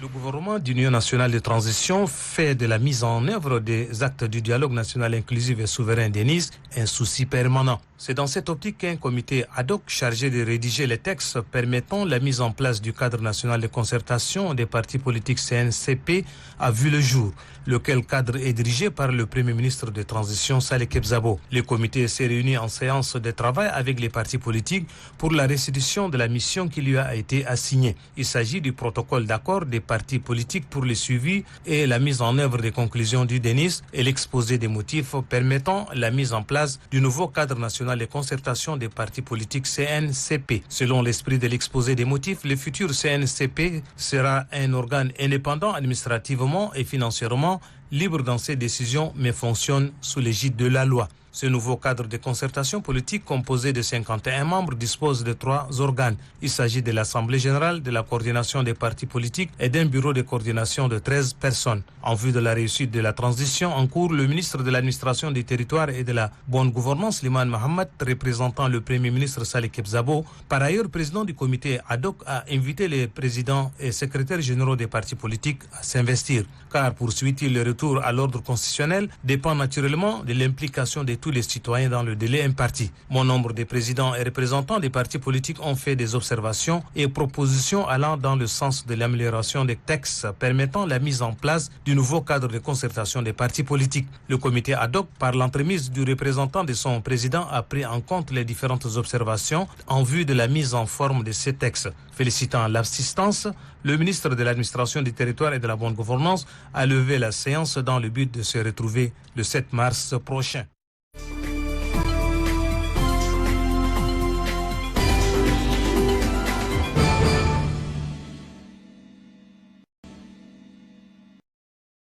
Le gouvernement d'Union nationale de transition fait de la mise en œuvre des actes du dialogue national inclusif et souverain des Nice un souci permanent. C'est dans cette optique qu'un comité ad hoc chargé de rédiger les textes permettant la mise en place du cadre national de concertation des partis politiques CNCP a vu le jour. Lequel cadre est dirigé par le Premier ministre de transition Saleh Kebzabo. Le comité s'est réuni en séance de travail avec les partis politiques pour la restitution de la mission qui lui a été assignée. Il s'agit du protocole d'accord des partis politiques pour le suivi et la mise en œuvre des conclusions du DENIS et l'exposé des motifs permettant la mise en place du nouveau cadre national de concertation des partis politiques CNCP. Selon l'esprit de l'exposé des motifs, le futur CNCP sera un organe indépendant administrativement et financièrement, libre dans ses décisions, mais fonctionne sous l'égide de la loi. Ce nouveau cadre de concertation politique composé de 51 membres dispose de 3 organes. Il s'agit de l'Assemblée générale, de la coordination des partis politiques et d'un bureau de coordination de 13 personnes. En vue de la réussite de la transition en cours, le ministre de l'administration des territoires et de la bonne gouvernance, Liman Mohamed, représentant le Premier ministre Saleh Kebzabo, par ailleurs président du comité ad hoc, a invité les présidents et secrétaires généraux des partis politiques à s'investir. Car, poursuit-il, le retour à l'ordre constitutionnel dépend naturellement de l'implication de tous les citoyens dans le délai imparti. Bon nombre de présidents et représentants des partis politiques ont fait des observations et propositions allant dans le sens de l'amélioration des textes permettant la mise en place du nouveau cadre de concertation des partis politiques. Le comité ad hoc, par l'entremise du représentant de son président, a pris en compte les différentes observations en vue de la mise en forme de ces textes. Félicitant l'assistance, le ministre de l'administration du territoire et de la bonne gouvernance a levé la séance dans le but de se retrouver le 7 mars prochain.